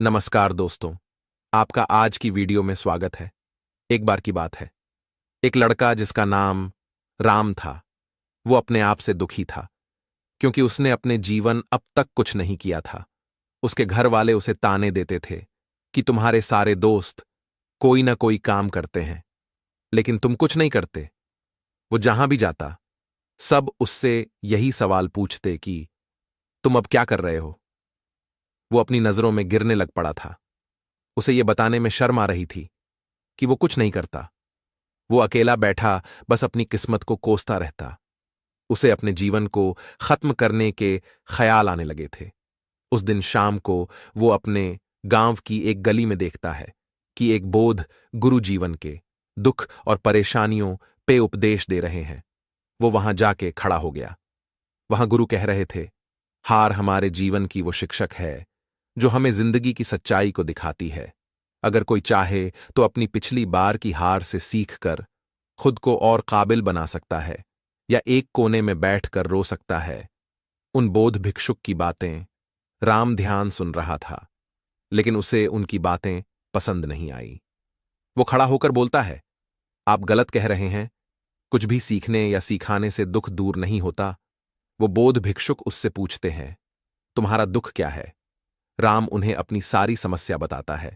नमस्कार दोस्तों, आपका आज की वीडियो में स्वागत है। एक बार की बात है, एक लड़का जिसका नाम राम था, वो अपने आप से दुखी था क्योंकि उसने अपने जीवन अब तक कुछ नहीं किया था। उसके घर वाले उसे ताने देते थे कि तुम्हारे सारे दोस्त कोई ना कोई काम करते हैं, लेकिन तुम कुछ नहीं करते। वो जहां भी जाता, सब उससे यही सवाल पूछते कि तुम अब क्या कर रहे हो। वो अपनी नजरों में गिरने लग पड़ा था। उसे ये बताने में शर्म आ रही थी कि वो कुछ नहीं करता। वो अकेला बैठा बस अपनी किस्मत को कोसता रहता। उसे अपने जीवन को खत्म करने के ख्याल आने लगे थे। उस दिन शाम को वो अपने गांव की एक गली में देखता है कि एक बोध गुरु जीवन के दुख और परेशानियों पे उपदेश दे रहे हैं। वो वहां जाके खड़ा हो गया। वहां गुरु कह रहे थे, हार हमारे जीवन की वो शिक्षक है जो हमें जिंदगी की सच्चाई को दिखाती है। अगर कोई चाहे तो अपनी पिछली बार की हार से सीख कर खुद को और काबिल बना सकता है, या एक कोने में बैठकर रो सकता है। उन बोध भिक्षुक की बातें राम ध्यान सुन रहा था, लेकिन उसे उनकी बातें पसंद नहीं आई। वो खड़ा होकर बोलता है, आप गलत कह रहे हैं। कुछ भी सीखने या सिखाने से दुख दूर नहीं होता। वो बोध भिक्षुक उससे पूछते हैं, तुम्हारा दुख क्या है। राम उन्हें अपनी सारी समस्या बताता है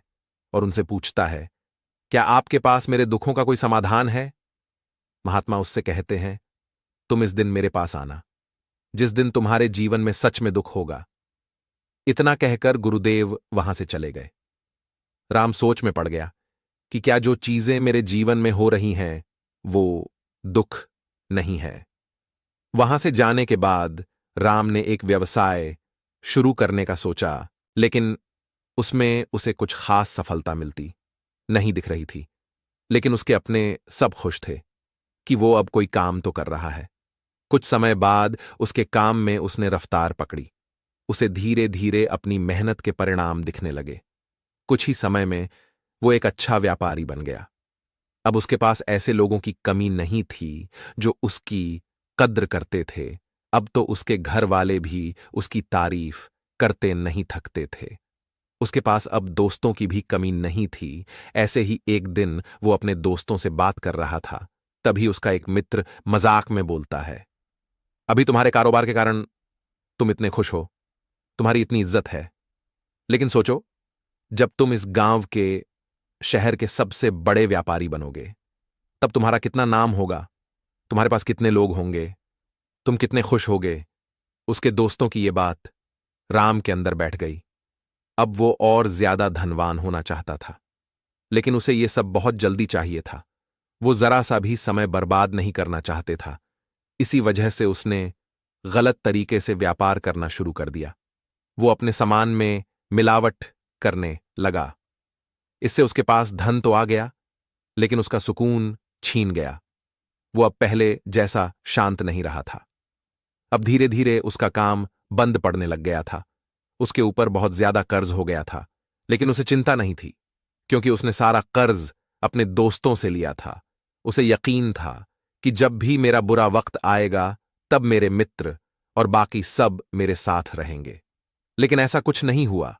और उनसे पूछता है, क्या आपके पास मेरे दुखों का कोई समाधान है। महात्मा उससे कहते हैं, तुम इस दिन मेरे पास आना, जिस दिन तुम्हारे जीवन में सच में दुख होगा। इतना कहकर गुरुदेव वहां से चले गए। राम सोच में पड़ गया कि क्या जो चीजें मेरे जीवन में हो रही हैं वो दुख नहीं है। वहां से जाने के बाद राम ने एक व्यवसाय शुरू करने का सोचा, लेकिन उसमें उसे कुछ खास सफलता मिलती नहीं दिख रही थी। लेकिन उसके अपने सब खुश थे कि वो अब कोई काम तो कर रहा है। कुछ समय बाद उसके काम में उसने रफ्तार पकड़ी। उसे धीरे धीरे अपनी मेहनत के परिणाम दिखने लगे। कुछ ही समय में वो एक अच्छा व्यापारी बन गया। अब उसके पास ऐसे लोगों की कमी नहीं थी जो उसकी कद्र करते थे। अब तो उसके घर वाले भी उसकी तारीफ करते नहीं थकते थे। उसके पास अब दोस्तों की भी कमी नहीं थी। ऐसे ही एक दिन वो अपने दोस्तों से बात कर रहा था, तभी उसका एक मित्र मजाक में बोलता है, अभी तुम्हारे कारोबार के कारण तुम इतने खुश हो, तुम्हारी इतनी इज्जत है, लेकिन सोचो, जब तुम इस गांव के शहर के सबसे बड़े व्यापारी बनोगे, तब तुम्हारा कितना नाम होगा, तुम्हारे पास कितने लोग होंगे, तुम कितने खुश होगे। उसके दोस्तों की ये बात राम के अंदर बैठ गई। अब वो और ज्यादा धनवान होना चाहता था, लेकिन उसे ये सब बहुत जल्दी चाहिए था। वो जरा सा भी समय बर्बाद नहीं करना चाहते था। इसी वजह से उसने गलत तरीके से व्यापार करना शुरू कर दिया। वो अपने सामान में मिलावट करने लगा। इससे उसके पास धन तो आ गया, लेकिन उसका सुकून छीन गया। वो अब पहले जैसा शांत नहीं रहा था। अब धीरे धीरे उसका काम बंद पड़ने लग गया था। उसके ऊपर बहुत ज्यादा कर्ज हो गया था, लेकिन उसे चिंता नहीं थी, क्योंकि उसने सारा कर्ज अपने दोस्तों से लिया था। उसे यकीन था कि जब भी मेरा बुरा वक्त आएगा, तब मेरे मित्र और बाकी सब मेरे साथ रहेंगे। लेकिन ऐसा कुछ नहीं हुआ।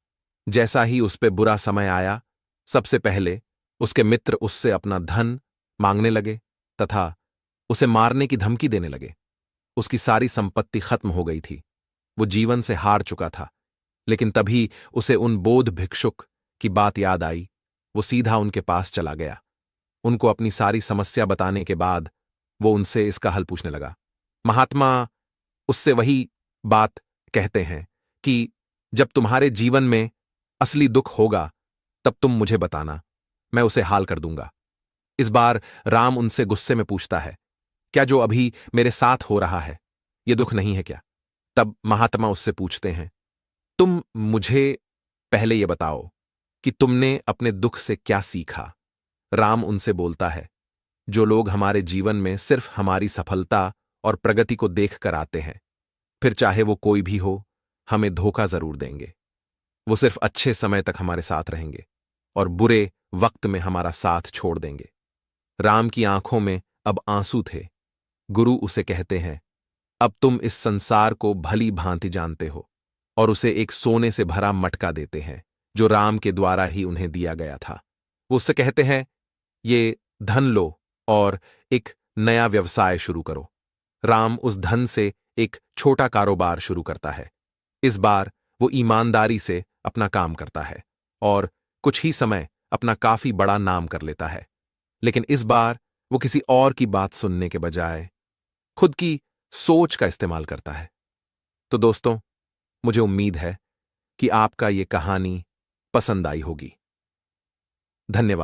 जैसा ही उस पे बुरा समय आया, सबसे पहले उसके मित्र उससे अपना धन मांगने लगे तथा उसे मारने की धमकी देने लगे। उसकी सारी संपत्ति खत्म हो गई थी। वो जीवन से हार चुका था। लेकिन तभी उसे उन बोध भिक्षुक की बात याद आई। वो सीधा उनके पास चला गया। उनको अपनी सारी समस्या बताने के बाद वो उनसे इसका हल पूछने लगा। महात्मा उससे वही बात कहते हैं कि जब तुम्हारे जीवन में असली दुख होगा, तब तुम मुझे बताना, मैं उसे हाल कर दूंगा। इस बार राम उनसे गुस्से में पूछता है, क्या जो अभी मेरे साथ हो रहा है, ये दुख नहीं है क्या। तब महात्मा उससे पूछते हैं, तुम मुझे पहले ये बताओ कि तुमने अपने दुख से क्या सीखा। राम उनसे बोलता है, जो लोग हमारे जीवन में सिर्फ हमारी सफलता और प्रगति को देख कर आते हैं, फिर चाहे वो कोई भी हो, हमें धोखा जरूर देंगे। वो सिर्फ अच्छे समय तक हमारे साथ रहेंगे और बुरे वक्त में हमारा साथ छोड़ देंगे। राम की आंखों में अब आंसू थे। गुरु उसे कहते हैं, अब तुम इस संसार को भली भांति जानते हो, और उसे एक सोने से भरा मटका देते हैं, जो राम के द्वारा ही उन्हें दिया गया था। वो उससे कहते हैं, ये धन लो और एक नया व्यवसाय शुरू करो। राम उस धन से एक छोटा कारोबार शुरू करता है। इस बार वो ईमानदारी से अपना काम करता है और कुछ ही समय अपना काफी बड़ा नाम कर लेता है। लेकिन इस बार वो किसी और की बात सुनने के बजाय खुद की सोच का इस्तेमाल करता है। तो दोस्तों, मुझे उम्मीद है कि आपका ये कहानी पसंद आई होगी। धन्यवाद।